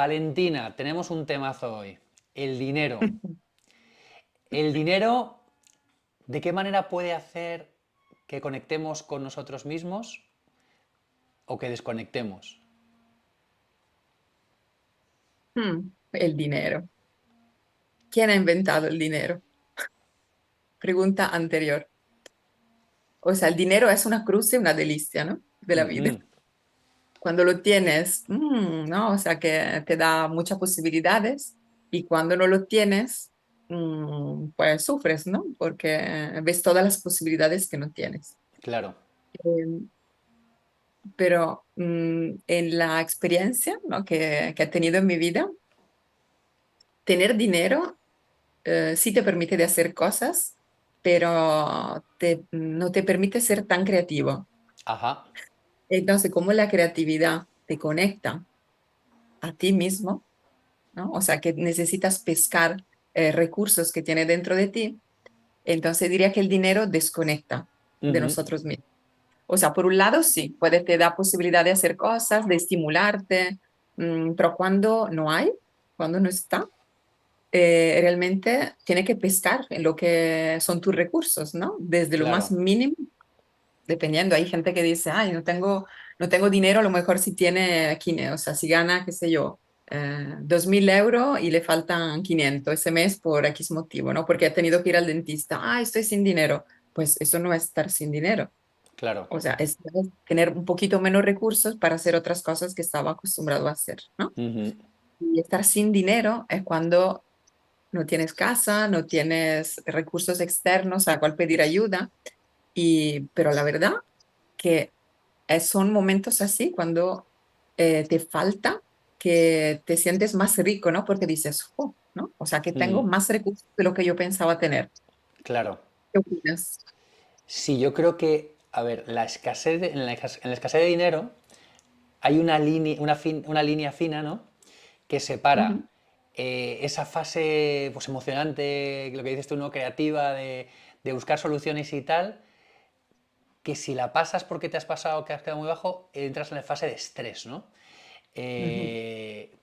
Valentina, tenemos un temazo hoy. El dinero. El dinero, ¿de qué manera puede hacer que conectemos con nosotros mismos o que desconectemos? El dinero. ¿Quién ha inventado el dinero? Pregunta anterior. O sea, el dinero es una cruz y una delicia, ¿no? De la vida. Ujú. Cuando lo tienes, ¿no? O sea, que te da muchas posibilidades y cuando no lo tienes, pues sufres, ¿no? Porque ves todas las posibilidades que no tienes. Claro. Eh, pero en la experiencia, ¿no? que he tenido en mi vida, tener dinero sí te permite de hacer cosas, pero no te permite ser tan creativo. Ajá. Entonces, como la creatividad te conecta a ti mismo, ¿no? O sea, que necesitas pescar recursos que tiene dentro de ti, entonces diría que el dinero desconecta de Ujú. nosotros mismos. O sea, por un lado sí, puede te da posibilidad de hacer cosas, de estimularte, pero cuando no hay, cuando no está, realmente tiene que pescar en lo que son tus recursos, ¿no? Desde lo más Claro. mínimo, dependiendo. Hay gente que dice, ay, no tengo dinero, a lo mejor si tiene, o sea, si gana, qué sé yo, 2.000 euros y le faltan 500 ese mes por X motivo, ¿no? Porque ha tenido que ir al dentista, ah, estoy sin dinero. Pues eso no es estar sin dinero. Claro. O sea, es tener un poquito menos recursos para hacer otras cosas que estaba acostumbrado a hacer, ¿no? Ujú. Y estar sin dinero es cuando no tienes casa, no tienes recursos externos a cual pedir ayuda, pero la verdad que son momentos así cuando te falta, que te sientes más rico, ¿no? Porque dices, "Oh", ¿no? O sea, que tengo Ujú. más recursos de lo que yo pensaba tener. Claro. ¿Qué opinas? Sí, yo creo que, a ver, en la escasez de dinero hay una línea, una línea fina, ¿no? Que separa Ujú, esa fase pues, emocionante, lo que dices tú, ¿no? Creativa, de buscar soluciones y tal, que si la pasas porque te has pasado, que has quedado muy bajo, entras en la fase de estrés, ¿no? ujú,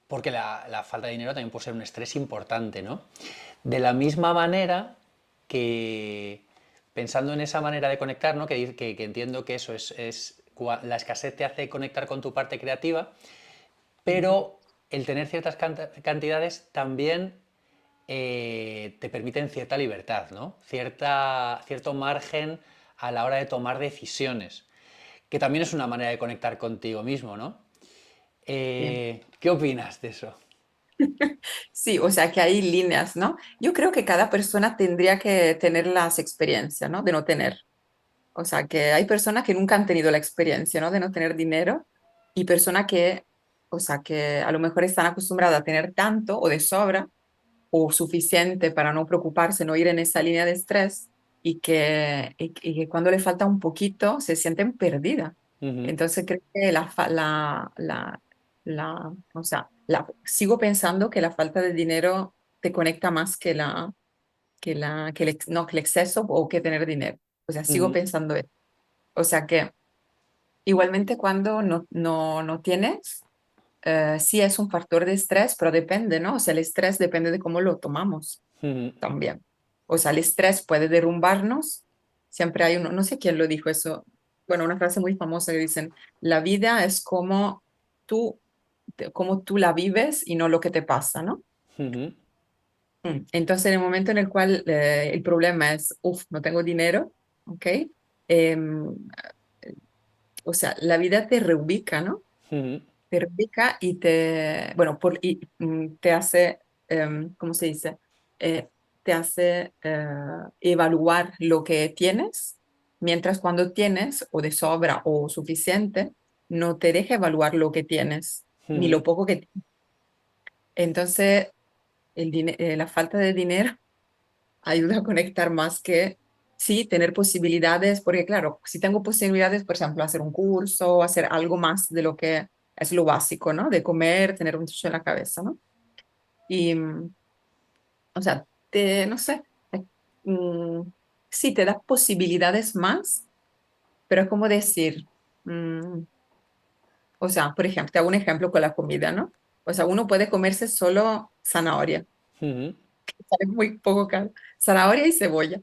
Porque la falta de dinero también puede ser un estrés importante, ¿no? De la misma manera que, pensando en esa manera de conectar, ¿no? Que entiendo que eso la escasez te hace conectar con tu parte creativa, ujú. pero el tener ciertas cantidades también te permiten cierta libertad, ¿no? Cierto margen a la hora de tomar decisiones, que también es una manera de conectar contigo mismo, ¿no? Bien. ¿Qué opinas de eso? Sí, o sea que hay líneas, ¿no? Yo creo que cada persona tendría que tener las experiencias, ¿no? De no tener. O sea que hay personas que nunca han tenido la experiencia, ¿no? De no tener dinero y personas que, o sea, que a lo mejor están acostumbradas a tener tanto o de sobra o suficiente para no preocuparse, no ir en esa línea de estrés y que cuando le falta un poquito se sienten perdidas. Ujú. Entonces creo que o sea, sigo pensando que la falta de dinero te conecta más que el exceso o que tener dinero. O sea, sigo Ujú. pensando eso. O sea que igualmente cuando no tienes, sí es un factor de estrés, pero depende, ¿no? O sea, el estrés depende de cómo lo tomamos Ujú. también. O sea, el estrés puede derrumbarnos. Siempre hay uno, no sé quién lo dijo eso, bueno, una frase muy famosa que dicen, la vida es tú, como tú la vives y no lo que te pasa, ¿no? Ujú. Entonces, en el momento en el cual el problema es, uff, no tengo dinero, ¿ok? Em, o sea, la vida te reubica, ¿no? Ujú. Te reubica y bueno, te hace, ¿cómo se dice? Te hace evaluar lo que tienes, mientras cuando tienes o de sobra o suficiente, no te deja evaluar lo que tienes, ni Ujú. lo poco que tienes. Entonces, la falta de dinero ayuda a conectar más que, sí, tener posibilidades, porque claro, si tengo posibilidades, por ejemplo, hacer un curso, hacer algo más de lo que es lo básico, ¿no? De comer, tener un techo en la cabeza, ¿no? Y, o sea, no sé, eh, mm, sí, te da posibilidades más, pero es como decir, mm, o sea, por ejemplo, te hago un ejemplo con la comida, ¿no? O sea, uno puede comerse solo zanahoria, Ujú, sale muy poco caro. Zanahoria y cebolla.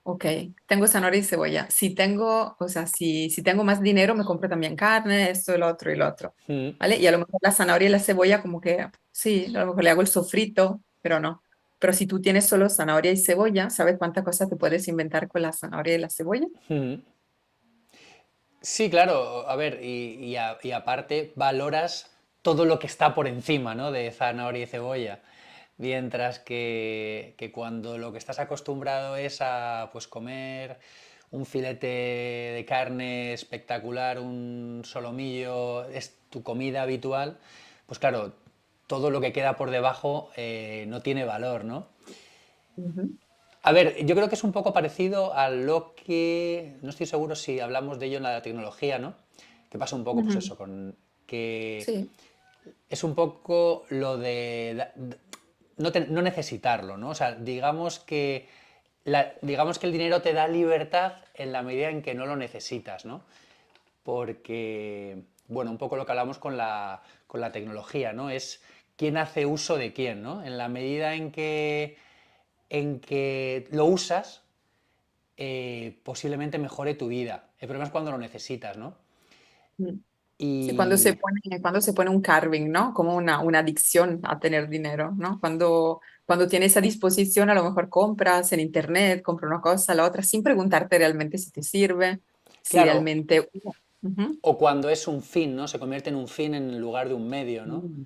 Ok, tengo zanahoria y cebolla. Si tengo, o sea, si tengo más dinero, me compro también carne, esto, el otro y lo otro. ujú. ¿Vale? Y a lo mejor la zanahoria y la cebolla, como que sí, a lo mejor le hago el sofrito, pero no. Pero si tú tienes solo zanahoria y cebolla, ¿sabes cuántas cosas te puedes inventar con la zanahoria y la cebolla? Ujú. Sí, claro, a ver, y aparte valoras todo lo que está por encima, ¿no? De zanahoria y cebolla. Mientras que cuando lo que estás acostumbrado es a pues comer un filete de carne espectacular, un solomillo, es tu comida habitual, pues claro, todo lo que queda por debajo no tiene valor, ¿no? Ujú, A ver, yo creo que es un poco parecido a lo que, no estoy seguro si hablamos de ello en la tecnología, ¿no? Que pasa un poco, pues ujú. eso, con que Sí. es un poco lo de no necesitarlo, ¿no? O sea, digamos que el dinero te da libertad en la medida en que no lo necesitas, ¿no? Porque, bueno, un poco lo que hablamos con la tecnología, ¿no? Es quién hace uso de quién, ¿no? En la medida en que lo usas, posiblemente mejore tu vida. El problema es cuando lo necesitas, ¿no? Mm. Sí, Y cuando se pone un carving, ¿no? Como una adicción a tener dinero, ¿no? Cuando tienes a disposición, a lo mejor compras en internet, compras una cosa, la otra, sin preguntarte realmente si te sirve, si claro, realmente... Ujú. o cuando es un fin, ¿no? Se convierte en un fin en lugar de un medio, ¿no? Mm.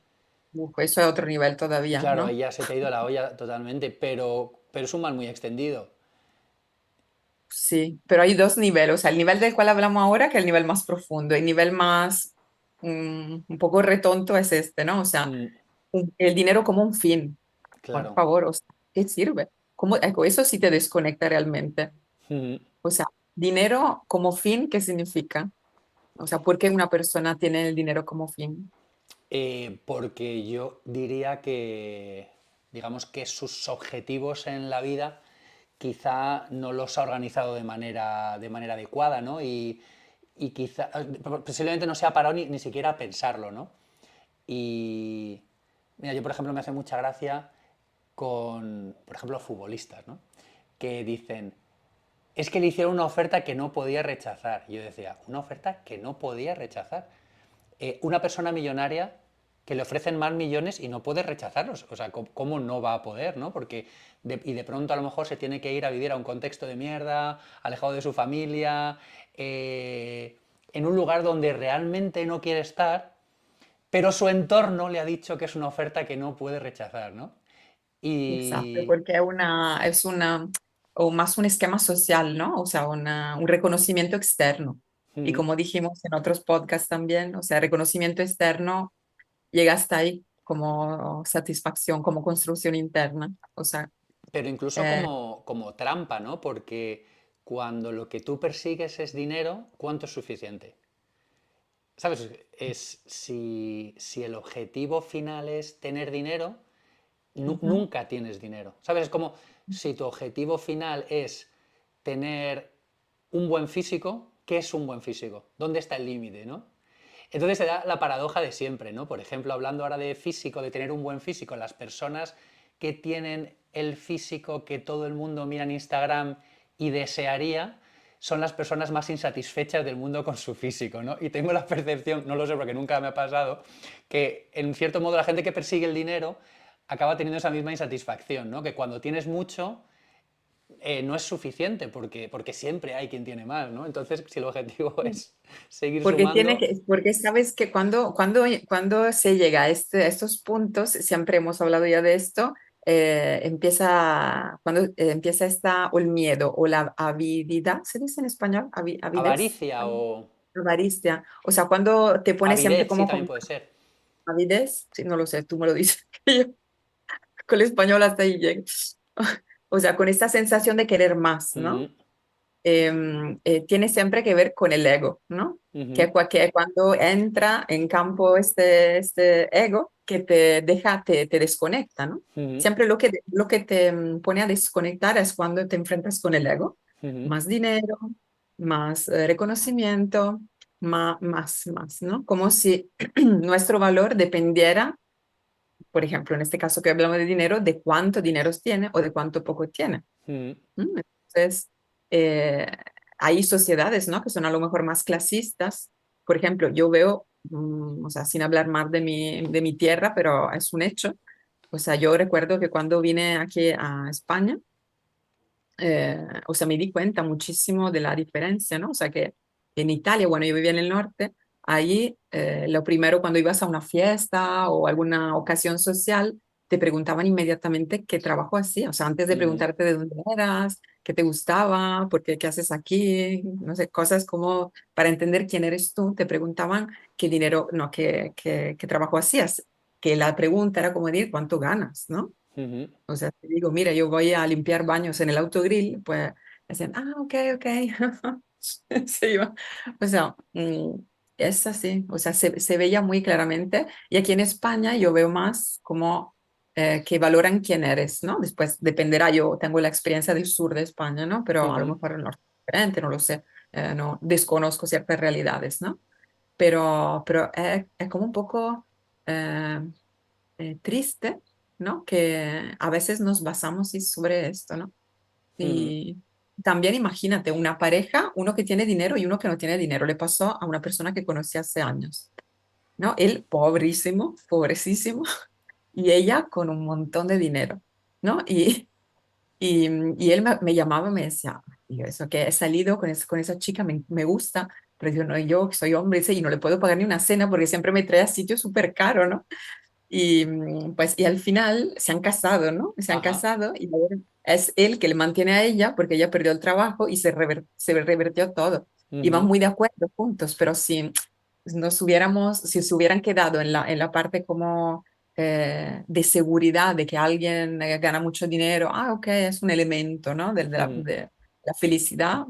Uf, eso es otro nivel Y todavía, claro, ahí ¿no? ya se te ha ido la olla totalmente, pero es un mal muy extendido. Sí, pero hay dos niveles, o sea, el nivel del cual hablamos ahora, que es el nivel más profundo, el nivel más, un poco retonto es este, ¿no? O sea, Mm, el dinero como un fin, por claro. favor, o sea, ¿qué sirve? ¿Cómo, eso sí te desconecta realmente. Mm. O sea, dinero como fin, ¿qué significa? O sea, ¿por qué una persona tiene el dinero como fin? Porque yo diría que, digamos que sus objetivos en la vida quizá no los ha organizado de manera adecuada, ¿no? Y quizá, posiblemente no se ha parado ni siquiera a pensarlo, ¿no? Y, mira, yo por ejemplo me hace mucha gracia con, por ejemplo, futbolistas, ¿no? Que dicen, es que le hicieron una oferta que no podía rechazar. Y yo decía, una oferta que no podía rechazar. Una persona millonaria que le ofrecen más millones y no puede rechazarlos. O sea, ¿cómo no va a poder, no? Porque y de pronto a lo mejor se tiene que ir a vivir a un contexto de mierda, alejado de su familia, en un lugar donde realmente no quiere estar, pero su entorno le ha dicho que es una oferta que no puede rechazar, ¿no? Exacto, Y... porque es una, o más un esquema social, ¿no? O sea, un reconocimiento externo. Y mm, como dijimos en otros podcasts también, o sea, reconocimiento externo llega hasta ahí como satisfacción, como construcción interna. O sea, pero incluso eh, como trampa, ¿no? Porque cuando lo que tú persigues es dinero, ¿cuánto es suficiente? ¿Sabes? Es si el objetivo final es tener dinero, ujú, nunca tienes dinero. ¿Sabes? Es como si tu objetivo final es tener un buen físico, ¿qué es un buen físico? ¿Dónde está el límite, no? Entonces se da la paradoja de siempre, ¿no? Por ejemplo, hablando ahora de físico, de tener un buen físico, las personas que tienen el físico que todo el mundo mira en Instagram y desearía, son las personas más insatisfechas del mundo con su físico, ¿no? Y tengo la percepción, no lo sé porque nunca me ha pasado, que en cierto modo la gente que persigue el dinero acaba teniendo esa misma insatisfacción, ¿no? Que cuando tienes mucho no es suficiente porque siempre hay quien tiene más, ¿no? Entonces, si el objetivo ujú. es seguir sumando, Porque sabes que cuando se llega a estos puntos, siempre hemos hablado ya de esto, cuando empieza o el miedo o la avididad, ¿se dice en español? Avidez, avaricia o avaricia. O sea, cuando te pones siempre avidez, sí, como también con puede ser. avidez, sí, no lo sé, tú me lo dices, que yo con el español hasta ahí llego. O sea, con esta sensación de querer más, ¿no? Ujú, Tiene siempre que ver con el ego, ¿no? ujú, Que cuando entra en campo este ego que te deja, te desconecta, ¿no? ujú, Siempre lo que te pone a desconectar es cuando te enfrentas con el ego. ujú. Más dinero, más reconocimiento. más, ¿no? Como si nuestro valor dependiera, por ejemplo, en este caso que hablamos de dinero, de cuánto dinero tiene o de cuánto poco tiene. Mm, Entonces, eh, hay sociedades, ¿no? Que son a lo mejor más clasistas. Por ejemplo, yo veo, o sea, sin hablar más de mi tierra, pero es un hecho. O sea, yo recuerdo que cuando vine aquí a España, o sea, me di cuenta muchísimo de la diferencia, ¿no? O sea, que en Italia, bueno, yo vivía en el norte, ahí lo primero cuando ibas a una fiesta o alguna ocasión social, te preguntaban inmediatamente qué trabajo hacías, o sea, antes de ujú, preguntarte de dónde eras, qué te gustaba, por qué, qué haces aquí, no sé, cosas como para entender quién eres tú, te preguntaban qué dinero, no, qué trabajo hacías, que la pregunta era como decir, ¿cuánto ganas, no? ujú, O sea, te digo, mira, yo voy a limpiar baños en el autogrill, pues decían, ok, ok. Se iba. O sea, es así, o sea, se veía muy claramente. Y aquí en España yo veo más como que valoran quién eres, ¿no? Después dependerá, yo tengo la experiencia del sur de España, ¿no? Pero a lo ujú, mejor el norte es diferente, no lo sé, no desconozco ciertas realidades, ¿no? Pero es como un poco... eh, triste, ¿no? Que a veces nos basamos sí, sobre esto, ¿no? ujú, Y también imagínate una pareja, uno que tiene dinero y uno que no tiene dinero. Le pasó a una persona que conocí hace años, ¿no? Él pobrísimo, pobrecísimo, y ella con un montón de dinero, ¿no? Y él me llamaba y me decía, y eso que he salido con esa chica, me gusta, pero yo no, yo que soy hombre, dice, y no le puedo pagar ni una cena porque siempre me trae a sitios súper caros, ¿no? Y pues, y al final se han casado, ¿no? Se han ajá, casado y ahora es él que le mantiene a ella porque ella perdió el trabajo y se revertió todo. Y van ujú, muy de acuerdo juntos, pero si nos hubiéramos, si se hubieran quedado en la parte como de seguridad, de que alguien gana mucho dinero, ok, es un elemento, ¿no? ujú, De la felicidad,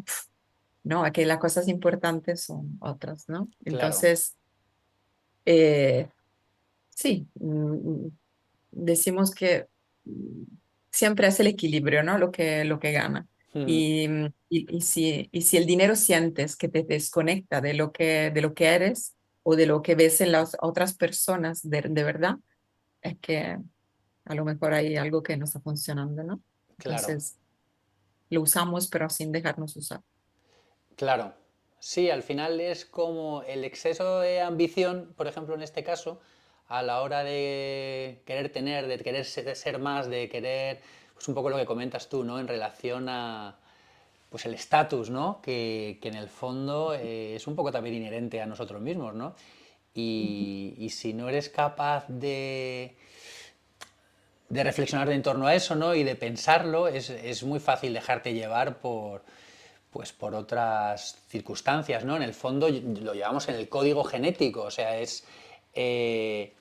no, aquí las cosas importantes son otras, ¿no? claro. Entonces, eh, sí, decimos que siempre es el equilibrio, ¿no? Lo que gana. Ujú, Y si el dinero sientes que te desconecta de lo que eres o de lo que ves en las otras personas de verdad, es que a lo mejor hay algo que no está funcionando, ¿no? claro, Entonces, lo usamos, pero sin dejarnos usar. claro. Sí, al final es como el exceso de ambición, por ejemplo, en este caso, a la hora de querer tener, de querer ser más, de querer, pues un poco lo que comentas tú, ¿no? En relación a, pues el estatus, ¿no? Que en el fondo es un poco también inherente a nosotros mismos, ¿no? Y si no eres capaz de reflexionar en torno a eso, ¿no? Y de pensarlo, es muy fácil dejarte llevar por, pues por otras circunstancias, ¿no? En el fondo lo llevamos en el código genético, o sea, eh,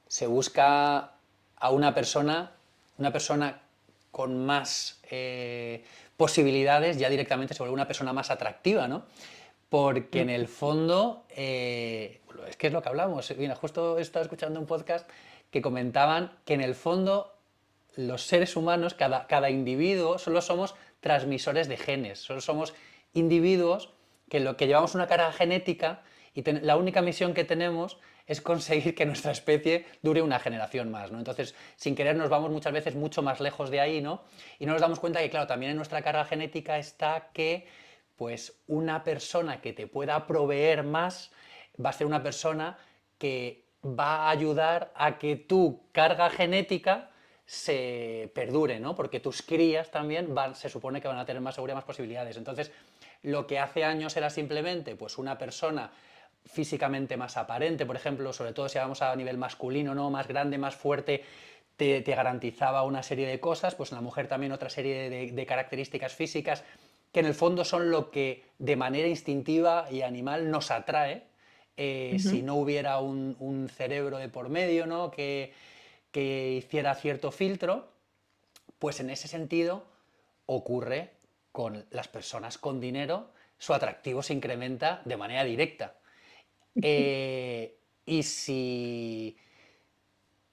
se busca a una persona con más posibilidades, ya directamente se vuelve una persona más atractiva, ¿no? Porque en el fondo, es que es lo que hablamos. Mira, justo estaba escuchando un podcast que comentaban que en el fondo los seres humanos, cada individuo, solo somos transmisores de genes, solo somos individuos que llevamos una carga genética y la única misión que tenemos es conseguir que nuestra especie dure una generación más, ¿no? Entonces, sin querer nos vamos muchas veces mucho más lejos de ahí, ¿no? Y no nos damos cuenta que, claro, también en nuestra carga genética está que, pues, una persona que te pueda proveer más va a ser una persona que va a ayudar a que tu carga genética se perdure, ¿no? Porque tus crías también se supone que van a tener más seguridad, más posibilidades. Entonces, lo que hace años era simplemente pues una persona físicamente más aparente, por ejemplo, sobre todo si vamos a nivel masculino, ¿no? Más grande, más fuerte, te garantizaba una serie de cosas, pues en la mujer también otra serie de características físicas que en el fondo son lo que de manera instintiva y animal nos atrae si Ujú. no hubiera un cerebro de por medio, ¿no? Que hiciera cierto filtro, pues en ese sentido ocurre con las personas con dinero, su atractivo se incrementa de manera directa. Eh, y si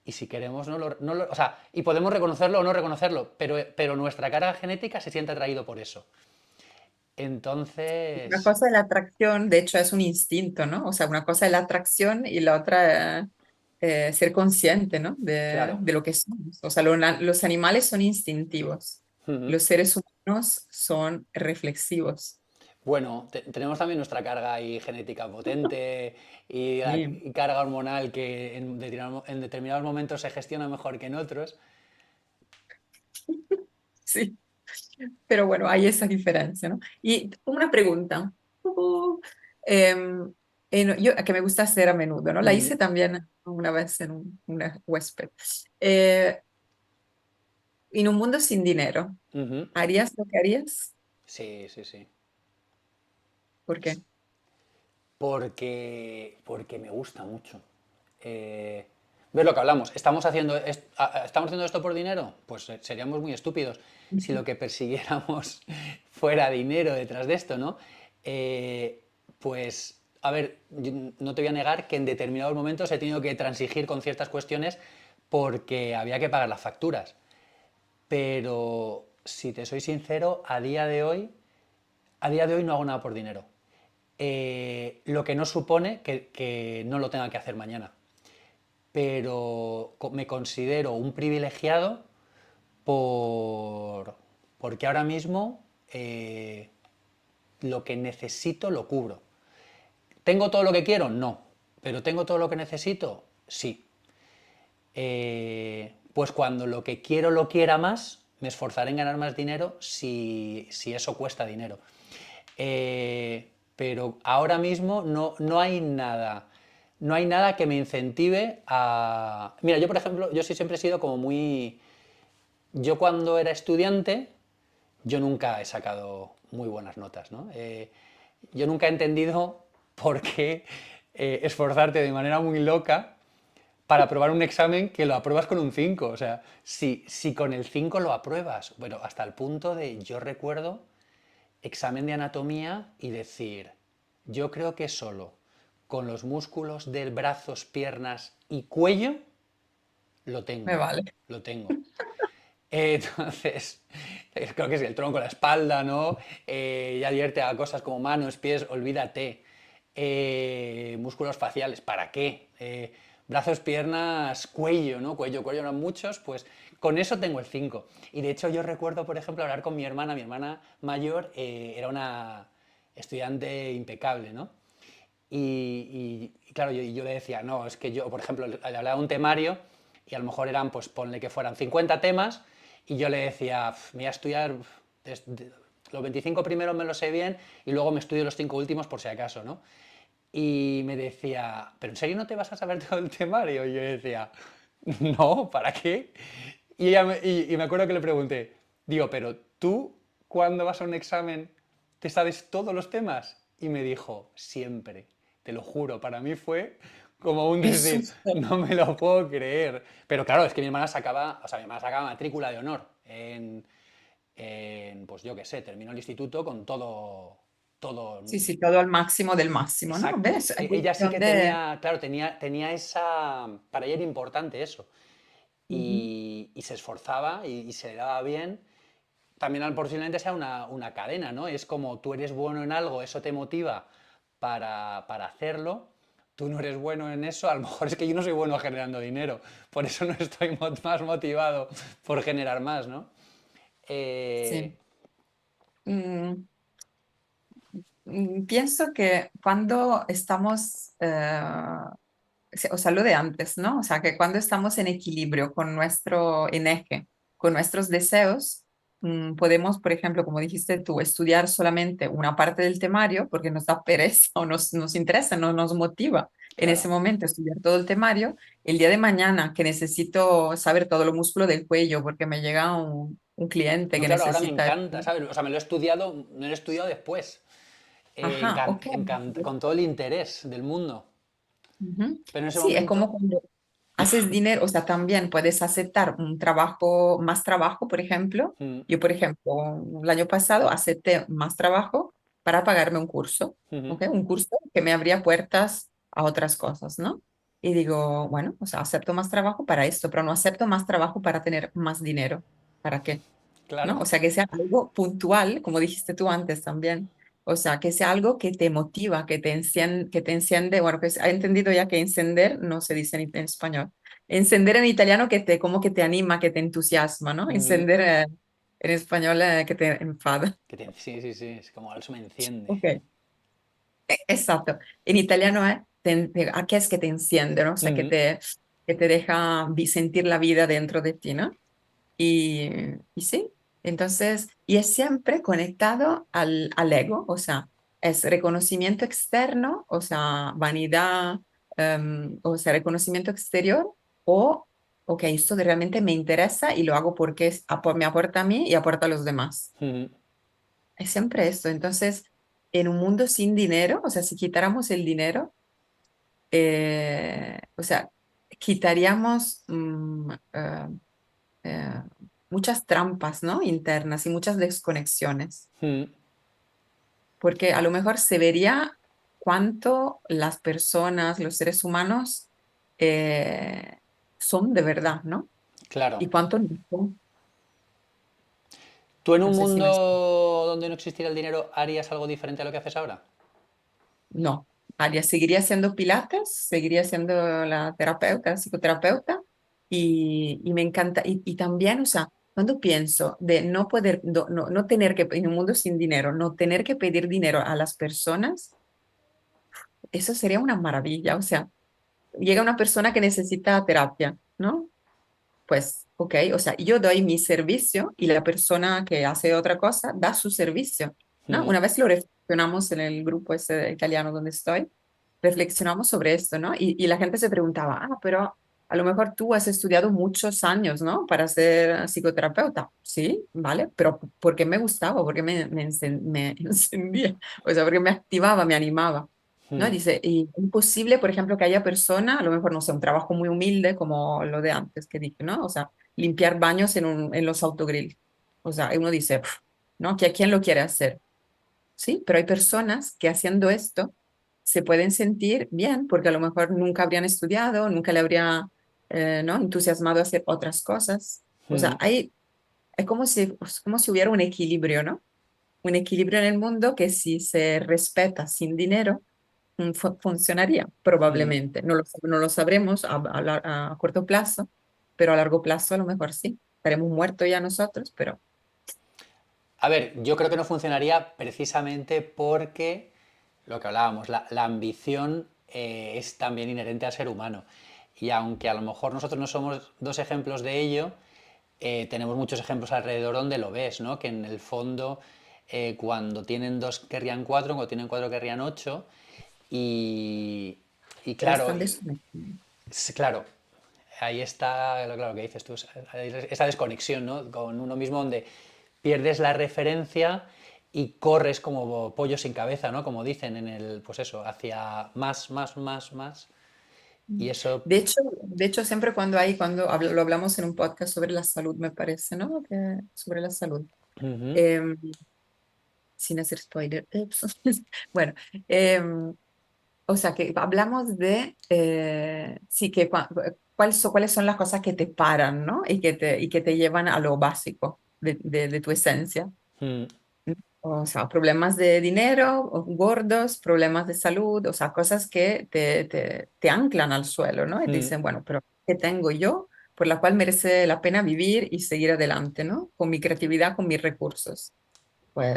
y si queremos, o sea, y podemos reconocerlo o no reconocerlo, pero nuestra carga genética se siente atraído por eso. Una Entonces, cosa es la atracción, de hecho es un instinto, ¿no? O sea, una cosa es la atracción y la otra ser consciente, ¿no? claro. De lo que somos. O sea, los animales son instintivos, Ujú. los seres humanos son reflexivos. Bueno, tenemos también nuestra carga ahí genética potente y, Sí, y carga hormonal que en determinados momentos se gestiona mejor que en otros. sí, pero bueno, hay esa diferencia, ¿no? Y una pregunta, em, que me gusta hacer a menudo, ¿no? La Ujú, hice también una vez en una huésped. Eh, en un mundo sin dinero, ujú. ¿harías lo que harías? Sí, sí, sí. ¿Por qué? Porque me gusta mucho. ¿Ves lo que hablamos? ¿Estamos haciendo esto por dinero? Pues seríamos muy estúpidos si lo que persiguiéramos fuera dinero detrás de esto, ¿no? Eh, pues, a ver, yo no te voy a negar que en determinados momentos he tenido que transigir con ciertas cuestiones porque había que pagar las facturas. Pero, si te soy sincero, a día de hoy no hago nada por dinero. Lo que no supone que no lo tenga que hacer mañana. Pero me considero un privilegiado porque ahora mismo lo que necesito lo cubro. ¿Tengo todo lo que quiero? No. ¿Pero tengo todo lo que necesito? Sí. Pues cuando lo que quiero lo quiera más, me esforzaré en ganar más dinero si eso cuesta dinero. Pero ahora mismo no hay nada que me incentive a... Mira, yo por ejemplo, yo sí siempre he sido como muy... Yo cuando era estudiante, yo nunca he sacado muy buenas notas, ¿no? Yo nunca he entendido por qué esforzarte de manera muy loca para aprobar un examen que lo apruebas con un 5. O sea, si con el 5 lo apruebas, bueno, hasta el punto de, yo recuerdo examen de anatomía y decir, yo creo que solo con los músculos de brazos, piernas y cuello lo Me tengo, vale. lo tengo. Entonces, creo que es el tronco, la espalda, ¿no? Ya advierte a cosas como manos, pies, olvídate. Músculos faciales, ¿para qué? Brazos, piernas, cuello, ¿no? Cuello eran muchos, pues con eso tengo el 5. Y de hecho yo recuerdo, por ejemplo, hablar con mi hermana mayor era una estudiante impecable, ¿no? Y claro, yo le decía, no, es que yo, por ejemplo, le hablaba de un temario y a lo mejor eran, pues ponle que fueran 50 temas y yo le decía, me voy a estudiar, los 25 primeros me los sé bien y luego me estudio los 5 últimos por si acaso, ¿no? Y me decía, ¿pero en serio no te vas a saber todo el temario? Y yo decía, no, ¿para qué? Y me acuerdo que le pregunté, digo, pero tú, cuando vas a un examen, ¿te sabes todos los temas? Y me dijo, siempre, te lo juro, para mí fue como un Qué decir, susto. no me lo puedo creer. Pero claro, es que mi hermana sacaba matrícula de honor pues yo qué sé, terminó el instituto con todo, todo. Sí, sí, todo al máximo del máximo, ¿no? Exacto. ¿Ves? Hay Ella sí cuestión que de... tenía, claro, tenía esa, para ella era importante eso. Ujú. Y se esforzaba y se le daba bien. También posiblemente sea una cadena, ¿no? Es como tú eres bueno en algo, eso te motiva para hacerlo. Tú no eres bueno en eso, a lo mejor es que yo no soy bueno generando dinero, por eso no estoy más motivado por generar más, ¿no? Sí. Eh, Mm, pienso que cuando estamos, o sea, lo de antes, ¿no? O sea, que cuando estamos en equilibrio con en eje, con nuestros deseos, podemos, por ejemplo, como dijiste tú, estudiar solamente una parte del temario porque nos da pereza o nos interesa, no nos motiva en ese claro. momento estudiar todo el temario. El día de mañana que necesito saber todo lo músculo del cuello porque me llega un cliente No, que claro, ahora me necesita... encanta, ¿sabes? O sea, me lo he estudiado después, Ajá, ok. con todo el interés del mundo. Ujú. Pero en ese Sí, es como momento, cuando haces dinero, o sea, también puedes aceptar un trabajo, más trabajo, por ejemplo. mm, Yo, por ejemplo, el año pasado acepté más trabajo para pagarme un curso, ujú, ¿ok? Un curso que me abría puertas a otras cosas, ¿no? Y digo, bueno, o sea, acepto más trabajo para esto, pero no acepto más trabajo para tener más dinero. ¿Para qué? ¿No? claro, O sea, que sea algo puntual, como dijiste tú antes también. O sea, que sea algo que te motiva, que te enciende. Bueno, pues ha entendido ya que encender no se dice en español. Encender en italiano que te, como que te anima, que te entusiasma, ¿no? Ujú. Encender en español que te enfada. Sí, sí, sí, es como eso me enciende. Ok, exacto. En italiano es, ¿a qué es que te enciende, ¿no? O sea, Ujú, que te deja sentir la vida dentro de ti, ¿no? Y sí, entonces, y es siempre conectado al ego, o sea, es reconocimiento externo, o sea, vanidad, o sea, reconocimiento exterior, o, ok, esto realmente me interesa y lo hago porque me aporta a mí y aporta a los demás. ujú, Es siempre esto. Entonces, en un mundo sin dinero, o sea, si quitáramos el dinero, o sea, quitaríamos eh, muchas trampas, ¿no? Internas y muchas desconexiones, ujú. porque a lo mejor se vería cuánto las personas, los seres humanos, eh, son de verdad, ¿no? Claro. Y cuánto no son. ¿Tú en No un sé si me... mundo donde no existiera el dinero harías algo diferente a lo que haces ahora? No, Aria, seguiría siendo pilates, seguiría siendo la terapeuta, psicoterapeuta, y me encanta, y también, o sea, cuando pienso de no poder, no tener que, en un mundo sin dinero, no tener que pedir dinero a las personas, eso sería una maravilla. O sea, llega una persona que necesita terapia, ¿no? Pues, ok, o sea, yo doy mi servicio y la persona que hace otra cosa da su servicio, ¿no? Ujú, Una vez lo reflexionamos en el grupo ese italiano donde estoy, reflexionamos sobre esto, ¿no? Y la gente se preguntaba, pero a lo mejor tú has estudiado muchos años, ¿no? Para ser psicoterapeuta. Sí, ¿vale? Pero porque me gustaba, porque me encendía, o sea, porque me activaba, me animaba. ¿No? ujú, Dice, y es imposible, por ejemplo, que haya persona, a lo mejor, no sé, un trabajo muy humilde como lo de antes que dije, ¿no? O sea, limpiar baños en los autogrill. O sea, y uno dice, "Pf, ¿no? ¿Quién lo quiere hacer? Sí, pero hay personas que haciendo esto se pueden sentir bien porque a lo mejor nunca habrían estudiado, nunca le habría, ¿no? entusiasmado a hacer otras cosas. O sea, ujú, es como si hubiera un equilibrio, ¿no? Un equilibrio en el mundo que si se respeta sin dinero, funcionaría, ujú. probablemente. No lo sabremos a corto plazo, pero a largo plazo a lo mejor sí. Estaremos muertos ya nosotros, pero A ver, yo creo que no funcionaría precisamente porque lo que hablábamos, la ambición es también inherente al ser humano. Y aunque a lo mejor nosotros no somos dos ejemplos de ello, tenemos muchos ejemplos alrededor donde lo ves, ¿no? Que en el fondo, cuando tienen dos querrían cuatro, cuando tienen cuatro querrían ocho. Y, y pero claro, están desconectados. claro, ahí está lo que dices tú, esa desconexión, ¿no? Con uno mismo donde pierdes la referencia y corres como pollo sin cabeza, ¿no? Como dicen en el, pues eso, hacia más, más, más, más. Y eso... De hecho, siempre lo hablamos en un podcast sobre la salud, me parece, ¿no? Sobre la salud. Ujú, Em, Sin hacer spoiler. Ups. Bueno, em, o sea, que hablamos de, sí, que cuáles son las cosas que te paran, ¿no? Y que te llevan a lo básico de tu esencia. mm, O sea, problemas de dinero, o gordos, problemas de salud, o sea, cosas que te anclan al suelo, ¿no? Y te mm, dicen, bueno, pero ¿qué tengo yo por la cual merece la pena vivir y seguir adelante, ¿no? Con mi creatividad, con mis recursos. Pues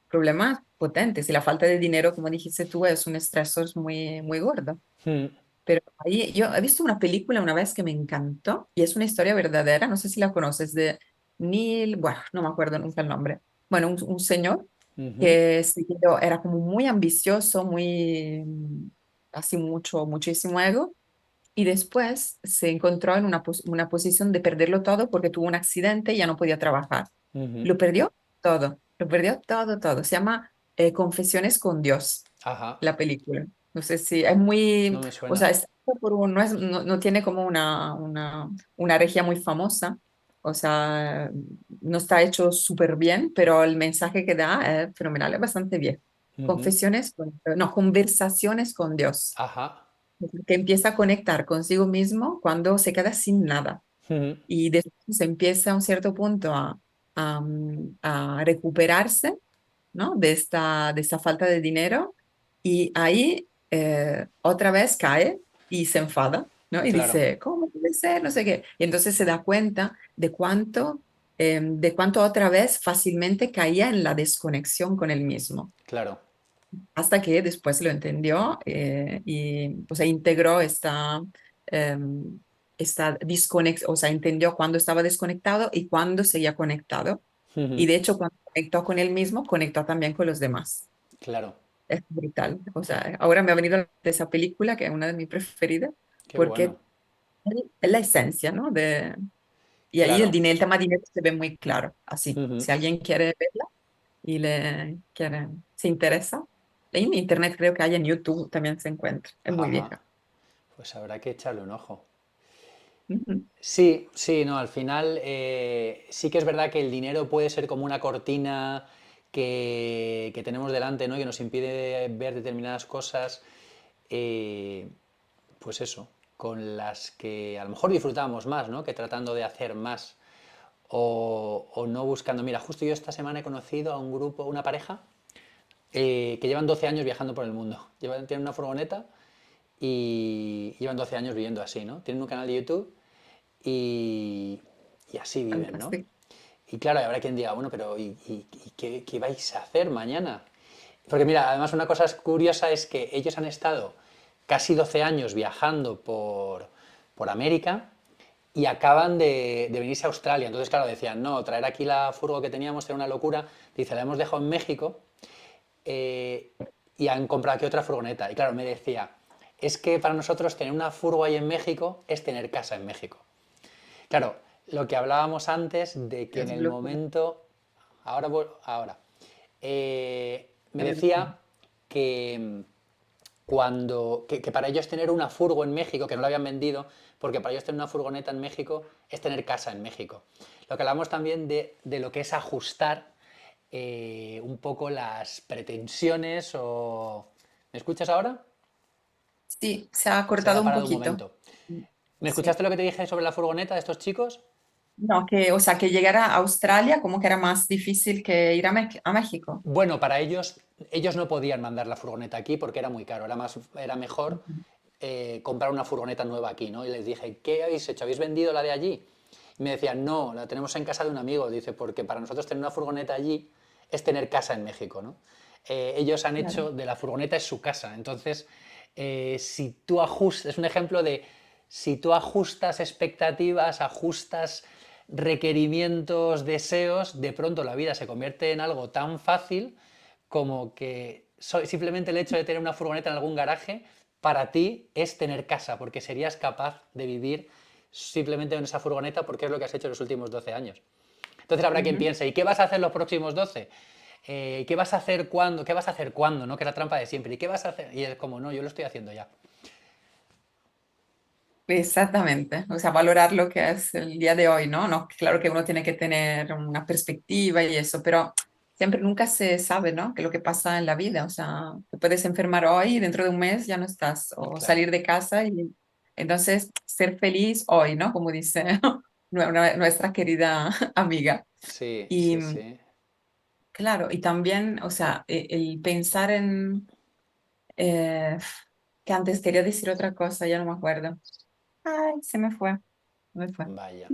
problemas potentes. Y la falta de dinero, como dijiste tú, es un estresor muy, muy gordo. mm, Pero ahí yo he visto una película una vez que me encantó y es una historia verdadera, no sé si la conoces, de Neil, bueno, no me acuerdo nunca el nombre. Bueno, un señor ujú, que era como muy ambicioso, muy, así muchísimo ego, y después se encontró en una posición de perderlo todo porque tuvo un accidente y ya no podía trabajar. ujú. Lo perdió todo, todo. Se llama Confesiones con Dios, Ajá, la película. No sé si es no muy, me o suena. sea, no tiene como una regia muy famosa, o sea, no está hecho súper bien, pero el mensaje que da es fenomenal, es bastante bien. Ujú, No, conversaciones con Dios, ajá, que empieza a conectar consigo mismo cuando se queda sin nada ujú, y después empieza a un cierto punto a recuperarse ¿no? De esta falta de dinero y ahí otra vez cae y se enfada, ¿no? Y Claro, dice, ¿cómo puede ser? No sé qué. Y entonces se da cuenta de cuánto otra vez fácilmente caía en la desconexión con él mismo, claro. hasta que después lo entendió y, o sea, integró esta desconexión, o sea, entendió cuándo estaba desconectado y cuándo seguía conectado. Y Ujú. de hecho, cuando conectó con él mismo, conectó también con los demás. Claro, Es brutal. O sea, ahora me ha venido esa película, que es una de mis preferidas, qué porque bueno. es la esencia, ¿no? Y ahí Claro. el tema dinero se ve muy claro, así. Ujú. Si alguien quiere verla y se interesa, en internet creo que hay en YouTube también se encuentra. Es muy Ajá. vieja. Pues habrá que echarle un ojo. Ujú. Sí, sí, no, al final sí que es verdad que el dinero puede ser como una cortina que tenemos delante, ¿no? Que nos impide ver determinadas cosas, eh, pues eso, con las que a lo mejor disfrutamos más, ¿no? Que tratando de hacer más o no buscando. Mira, justo yo esta semana he conocido a un grupo, una pareja, que llevan 12 años viajando por el mundo. Tienen una furgoneta y llevan 12 años viviendo así, ¿no? Tienen un canal de YouTube y, y así viven, ¿no? Fantástico. Y claro, habrá quien diga, bueno, pero ¿y qué vais a hacer mañana? Porque mira, además una cosa curiosa es que ellos han estado casi 12 años viajando por América y acaban de venirse a Australia. Entonces, claro, decían, no, traer aquí la furgo que teníamos era una locura. Dice, la hemos dejado en México eh, y han comprado aquí otra furgoneta. Y claro, me decía, es que para nosotros tener una furgo ahí en México es tener casa en México. Claro, lo que hablábamos antes de que en Es el locura. momento, ahora, me Es locura. decía que que para ellos tener una furgo en México, que no la habían vendido, porque para ellos tener una furgoneta en México es tener casa en México. Lo que hablamos también de lo que es ajustar un poco las pretensiones o... ¿Me escuchas ahora? Sí, se ha Se había cortado un parado un poquito. momento. ¿Me Sí. escuchaste lo que te dije sobre la furgoneta de estos chicos? No, o sea, que llegar a Australia como que era más difícil que ir a México. Bueno, para ellos no podían mandar la furgoneta aquí porque era muy caro, era mejor Ujú. comprar una furgoneta nueva aquí, ¿no? Y les dije, ¿qué habéis hecho? ¿Habéis vendido la de allí? Y me decían, no, la tenemos en casa de un amigo, dice, porque para nosotros tener una furgoneta allí es tener casa en México, ¿no? Ellos han Claro. hecho de la furgoneta es su casa, entonces, si tú ajustas, es un ejemplo de, si tú ajustas expectativas, ajustas requerimientos, deseos, de pronto la vida se convierte en algo tan fácil como que simplemente el hecho de tener una furgoneta en algún garaje para ti es tener casa, porque serías capaz de vivir simplemente en esa furgoneta porque es lo que has hecho en los últimos 12 años. Entonces habrá quien Ujú. piense, ¿y qué vas a hacer los próximos 12? ¿Qué vas a hacer cuándo? ¿Qué vas a hacer cuándo? ¿No? Que es la trampa de siempre. ¿Y qué vas a hacer? Y es como, no, yo lo estoy haciendo ya. Exactamente, o sea, valorar lo que es el día de hoy, ¿no? No, claro que uno tiene que tener una perspectiva y eso, pero siempre nunca se sabe, ¿no? Que lo que pasa en la vida, o sea, te puedes enfermar hoy y dentro de un mes ya no estás, o Claro. salir de casa y entonces ser feliz hoy, ¿no? Como dice nuestra querida amiga. Sí, Y sí, sí. claro, y también, o sea, el pensar en, eh, que antes quería decir otra cosa, ya no me acuerdo. Ay, se me fue. Vaya.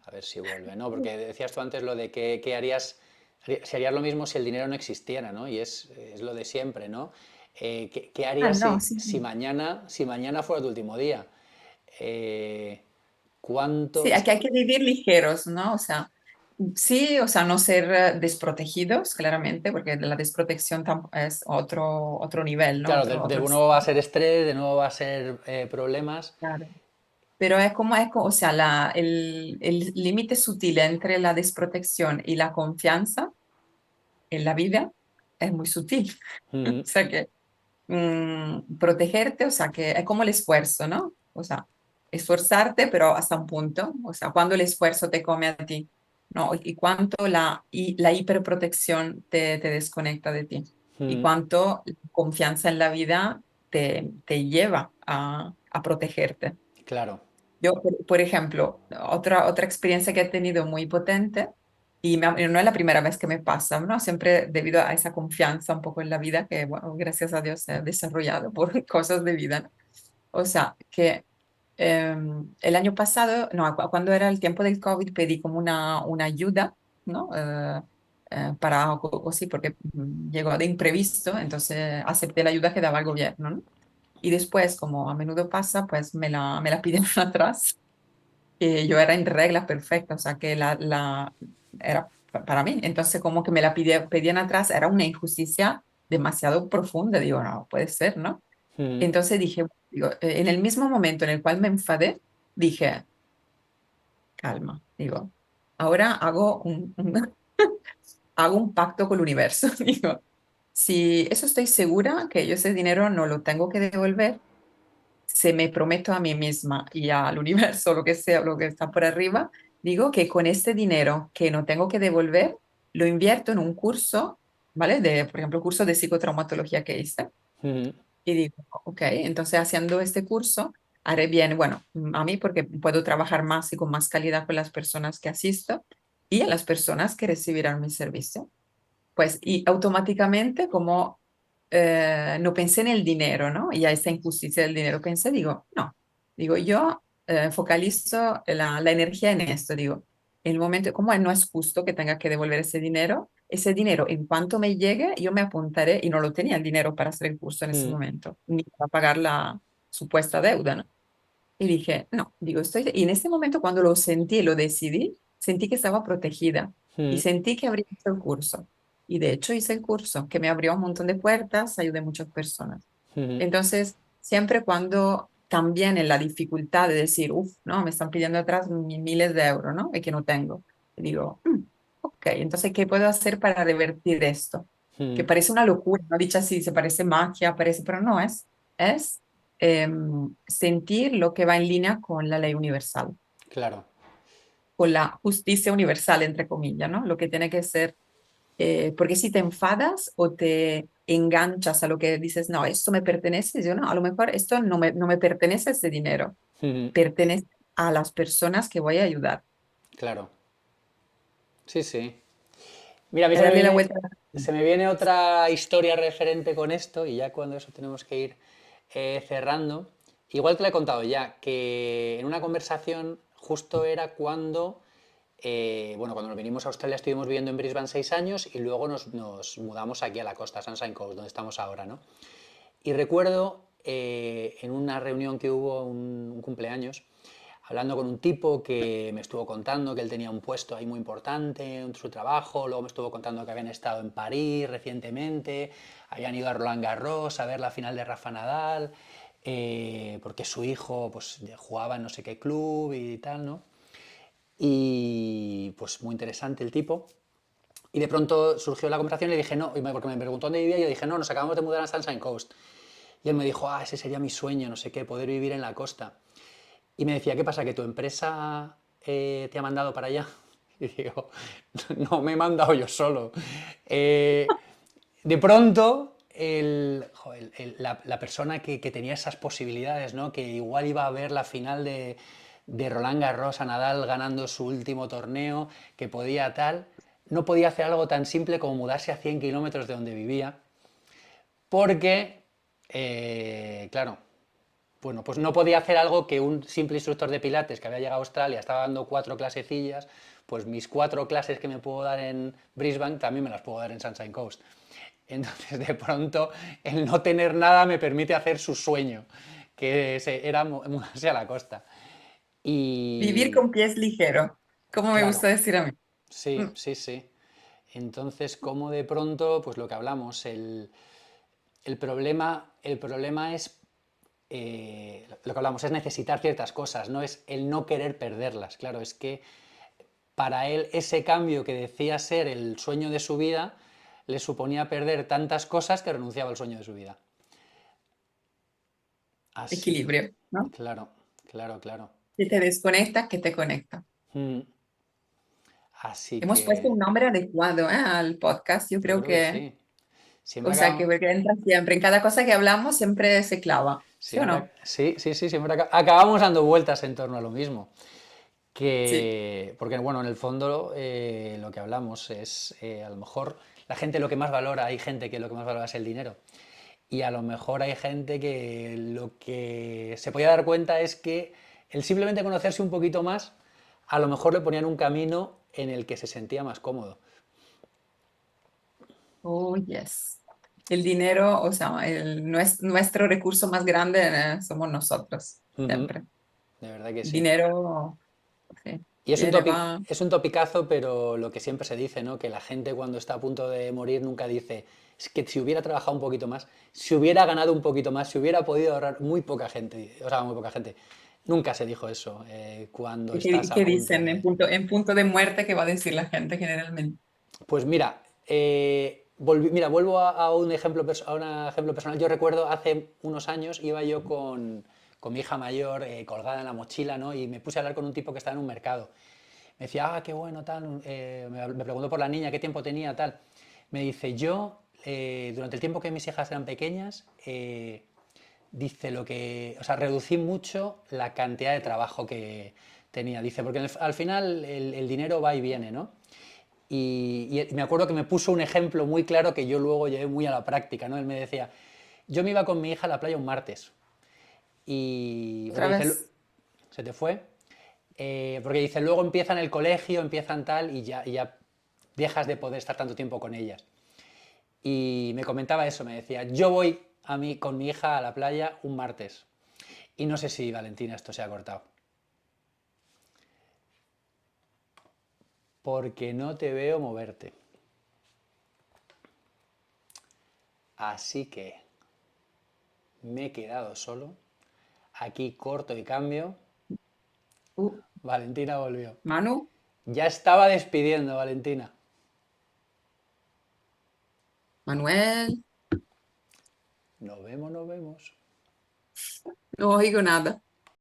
A ver si vuelve, ¿no? Porque decías tú antes lo de qué harías, si harías lo mismo si el dinero no existiera, ¿no? Y es lo de siempre, ¿no? ¿Qué Ah, harías no, si, sí, si mañana, si mañana fuera tu último día? ¿Cuánto? sí, aquí hay que vivir ligeros, ¿no? O sea, sí, o sea, no ser desprotegidos, claramente, porque la desprotección es otro nivel, ¿no? Claro, de Otro nuevo va a estado, ser estrés, de nuevo va a ser problemas. claro. Pero o sea, el límite sutil entre la desprotección y la confianza en la vida es muy sutil. O Ujú. sea que protegerte, o sea, que es como el esfuerzo, ¿no? O sea, esforzarte, pero hasta un punto, o sea, cuando el esfuerzo te come a ti, ¿no? Y cuánto la hiperprotección te desconecta de ti, y Ujú. cuánto la confianza en la vida te lleva a protegerte. Claro. Yo, por ejemplo, otra experiencia que he tenido muy potente Y no es la primera vez que me pasa, ¿no? Siempre debido a esa confianza un poco en la vida que, bueno, gracias a Dios se ha desarrollado por cosas de vida, ¿no? O sea, que el año pasado, no, cuando era el tiempo del COVID, pedí como una ayuda, ¿no? Para, o sí, porque llegó de imprevisto, entonces acepté la ayuda que daba el gobierno, ¿no? Y después, como a menudo pasa, pues me la pidieron atrás. Yo era en regla perfecta, o sea, que era para mí. Entonces, como que me la pedían atrás, era una injusticia demasiado profunda. Digo, no, puede ser, ¿no? Mm, Entonces dije, digo, en el mismo momento en el cual me enfadé, dije, calma, digo, ahora hago un pacto con el universo. Digo, si eso estoy segura que yo ese dinero no lo tengo que devolver, se me prometo a mí misma y al universo, lo que sea, lo que está por arriba, digo que con este dinero que no tengo que devolver, lo invierto en un curso, ¿vale? Por ejemplo, curso de psicotraumatología que hice. mm, Y digo, ok, entonces haciendo este curso, haré bien, bueno, a mí porque puedo trabajar más y con más calidad con las personas que asisto y a las personas que recibirán mi servicio. Pues, y automáticamente, como no pensé en el dinero, ¿no? Y a esa injusticia del dinero pensé, digo, no, digo, yo focalizo la energía en esto, digo, el momento, como no es justo que tenga que devolver ese dinero, en cuanto me llegue, yo me apuntaré, y no lo tenía el dinero para hacer el curso en ese mm, momento, ni para pagar la supuesta deuda, ¿no? Y dije, no, digo, y en ese momento cuando lo sentí, lo decidí, sentí que estaba protegida y mm, sentí que habría hecho el curso. Y de hecho hice el curso, que me abrió un montón de puertas, ayudé a muchas personas. mm, Entonces, siempre cuando también en la dificultad de decir, uff, no, me están pidiendo atrás miles de euros, ¿no? Y que no tengo. Digo, ok, entonces, ¿qué puedo hacer para revertir esto? Que mm, parece una locura, ¿no? Dicha así, se parece magia, parece, pero no es sentir lo que va en línea con la ley universal, claro. con la justicia universal, entre comillas, ¿no? Lo que tiene que ser, porque si te enfadas o te enganchas a lo que dices, no, esto me pertenece, yo no, a lo mejor esto no me pertenece ese dinero, Mm, pertenece a las personas que voy a ayudar. claro. Sí, sí. Mira, a mí Es darle la vuelta. se me viene otra historia referente con esto y ya cuando eso tenemos que ir cerrando. Igual te lo he contado ya, que en una conversación justo era cuando, bueno, cuando nos vinimos a Australia estuvimos viviendo en Brisbane 6 años y luego nos mudamos aquí a la costa, Sunshine Coast, donde estamos ahora, ¿no? Y recuerdo en una reunión que hubo, un cumpleaños, hablando con un tipo que me estuvo contando que él tenía un puesto ahí muy importante en su trabajo, luego me estuvo contando que habían estado en París recientemente, habían ido a Roland Garros a ver la final de Rafa Nadal, porque su hijo pues jugaba en no sé qué club y tal, ¿no? Y pues muy interesante el tipo. Y de pronto surgió la conversación y le dije no, porque me preguntó dónde vivía y yo dije no, nos acabamos de mudar a Sunshine Coast. Y él me dijo, ese sería mi sueño, no sé qué, poder vivir en la costa. Y me decía, ¿qué pasa? ¿Que tu empresa te ha mandado para allá? Y digo, no me he mandado yo solo. Eh, de pronto, la persona que tenía esas posibilidades, ¿no? Que igual iba a ver la final de Roland Garros a Nadal ganando su último torneo, que podía tal, no podía hacer algo tan simple como mudarse a 100 kilómetros de donde vivía, porque, claro, bueno, pues no podía hacer algo que un simple instructor de pilates que había llegado a Australia estaba dando 4 clasecillas, pues mis 4 clases que me puedo dar en Brisbane también me las puedo dar en Sunshine Coast. Entonces, de pronto, el no tener nada me permite hacer su sueño, que era mudarse a la costa. Vivir Y, con pies ligeros, como me claro, gusta decir a mí. sí, Mm, sí, sí. Entonces, como de pronto, pues lo que hablamos, el problema es lo que hablamos, es necesitar ciertas cosas, no es el no querer perderlas. Claro, es que para él ese cambio que decía ser el sueño de su vida le suponía perder tantas cosas que renunciaba al sueño de su vida. Así que, equilibrio, ¿no? claro, claro, claro. Que te desconecta, que te conecta. Mm, así Hemos puesto que un nombre adecuado, al podcast. Yo yo creo creo que que, sí. Siempre o sea, que acabamos, porque entra siempre. En cada cosa que hablamos siempre se clava. ¿Sí o siempre, no? sí, sí, sí, siempre acabamos dando vueltas en torno a lo mismo. Sí. porque bueno, en el fondo lo que hablamos es, a lo mejor la gente lo que más valora, hay gente que lo que más valora es el dinero. Y a lo mejor hay gente que lo que se podía dar cuenta es que el simplemente conocerse un poquito más, a lo mejor le ponían un camino en el que se sentía más cómodo. Oh, yes. El dinero, o sea, nuestro recurso más grande somos nosotros, Ujú, siempre. de verdad que El sí. dinero, sí, Y viene, va. es un topicazo, pero lo que siempre se dice, ¿no? Que la gente cuando está a punto de morir nunca dice, es que si hubiera trabajado un poquito más, si hubiera ganado un poquito más, si hubiera podido ahorrar, muy poca gente, o sea, muy poca gente. Nunca se dijo eso cuando estás a ¿Qué punto dicen de... en punto de muerte? ¿Qué va a decir la gente generalmente? Pues mira, mira, vuelvo a un ejemplo, a un ejemplo personal. Yo recuerdo hace unos años iba yo con mi hija mayor colgada en la mochila, ¿no? Y me puse a hablar con un tipo que estaba en un mercado. Me decía, qué bueno, tal. Me preguntó por la niña, qué tiempo tenía, tal. Me dice, yo, durante el tiempo que mis hijas eran pequeñas, dice lo que, o sea, reducí mucho la cantidad de trabajo que tenía. Dice, porque al final el dinero va y viene, ¿no? Y me acuerdo que me puso un ejemplo muy claro que yo luego llevé muy a la práctica, ¿no? Él me decía, yo me iba con mi hija a la playa un martes y porque Otra dice, vez. se te fue, porque dice, luego empiezan el colegio, empiezan tal y ya dejas de poder estar tanto tiempo con ellas. Y me comentaba eso, me decía, yo voy con mi hija a la playa un martes. Y no sé si, Valentina, esto se ha cortado. Porque no te veo moverte. Así que me he quedado solo. Aquí corto y cambio. Uh, Valentina volvió. Manu, Ya estaba despidiendo, Valentina. Manuel, Nos vemos, nos vemos. no oigo nada.